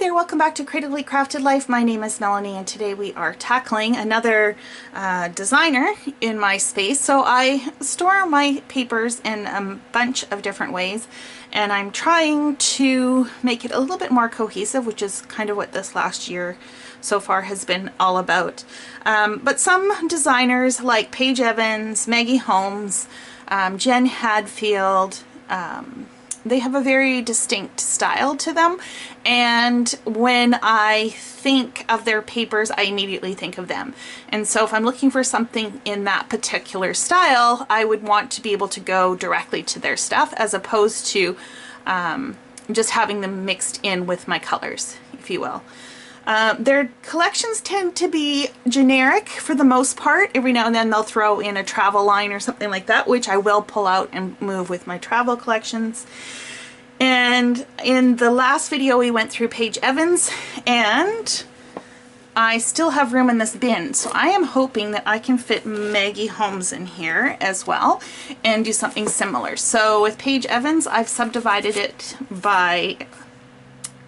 there, welcome back to Creatively Crafted Life. My name is Melanie and today we are tackling another designer in my space. So I store my papers in a bunch of different ways and I'm trying to make it a little bit more cohesive, which is kind of what this last year so far has been all about. But some designers like Paige Evans, Maggie Holmes, Jen Hadfield, they have a very distinct style to them, and when I think of their papers I immediately think of them. And so if I'm looking for something in that particular style, I would want to be able to go directly to their stuff as opposed to just having them mixed in with my colors, if you will. Their collections tend to be generic for the most part. Every now and then they'll throw in a travel line or something like that, which I will pull out and move with my travel collections. And in the last video we went through Paige Evans, and I still have room in this bin, so I am hoping that I can fit Maggie Holmes in here as well and do something similar. So with Paige Evans, I've subdivided it by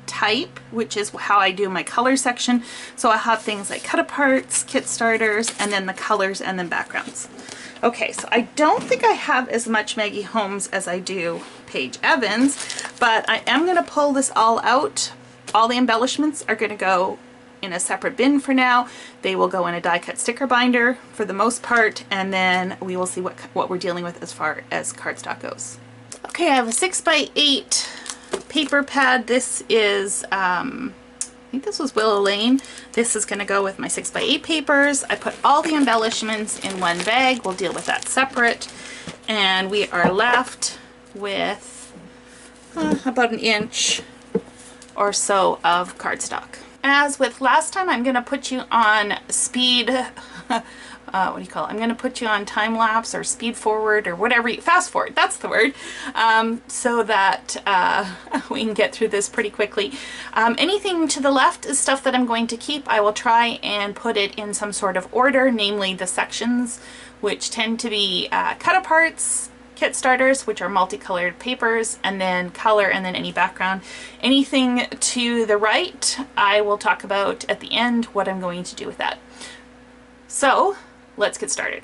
type, which is how I do my color section. So I have things like cut aparts, kit starters, and then the colors and then backgrounds. Okay, so I don't think I have as much Maggie Holmes as I do Paige Evans, but I am going to pull this all out. All the embellishments are going to go in a separate bin for now. They will go in a die cut sticker binder for the most part, and then we will see what we're dealing with as far as cardstock goes. Okay, I have a 6x8 paper pad. This is I think this was Willow Lane. This is going to go with my 6x8 papers. I put all the embellishments in one bag. We'll deal with that separate, and we are left with about an inch or so of cardstock. As with last time, I'm going to put you on speed what do you call it? I'm going to put you on time lapse or speed forward or whatever, fast forward, that's the word, so that we can get through this pretty quickly. Anything to the left is stuff that I'm going to keep. I will try and put it in some sort of order, namely the sections, which tend to be cut aparts, kit starters, which are multicolored papers, and then color, and then any background. Anything to the right, I will talk about at the end what I'm going to do with that. So let's get started.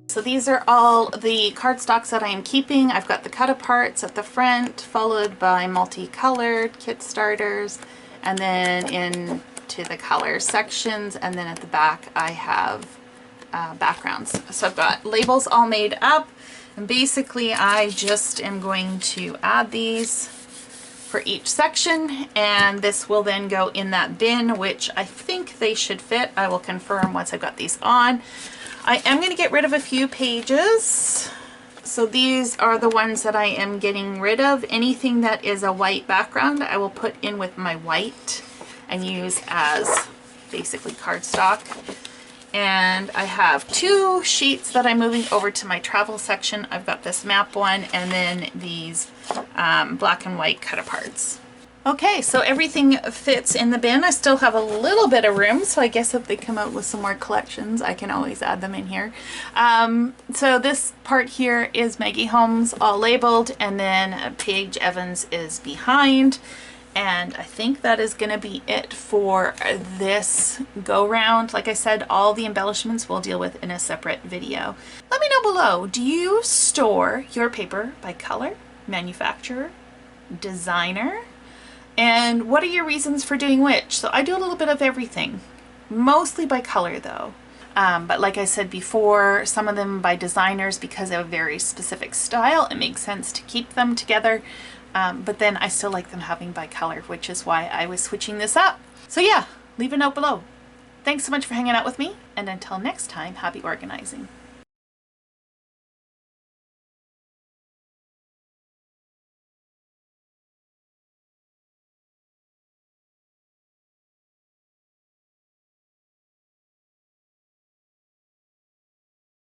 So these are all the cardstocks that I am keeping. I've got the cut aparts at the front, followed by multicolored kit starters, and then into the color sections, and then at the back I have backgrounds. So I've got labels all made up, and basically I just am going to add these for each section, and this will then go in that bin, which I think they should fit. I will confirm once I've got these on. I am going to get rid of a few pages. So these are the ones that I am getting rid of. Anything that is a white background I will put in with my white and use as basically cardstock. And I have two sheets that I'm moving over to my travel section. I've got this map one and then these black and white cut aparts. Okay, so everything fits in the bin. I still have a little bit of room, so I guess if they come out with some more collections, I can always add them in here. So this part here is Maggie Holmes, all labeled, and then Paige Evans is behind. And I think that is going to be it for this go round. Like I said, all the embellishments we'll deal with in a separate video. Let me know below, do you store your paper by color, manufacturer, designer? And what are your reasons for doing which? So I do a little bit of everything, mostly by color though. But like I said before, some of them by designers because they have a very specific style. It makes sense to keep them together. But then I still like them having by color, which is why I was switching this up. So yeah, leave a note below. Thanks so much for hanging out with me. And until next time, happy organizing.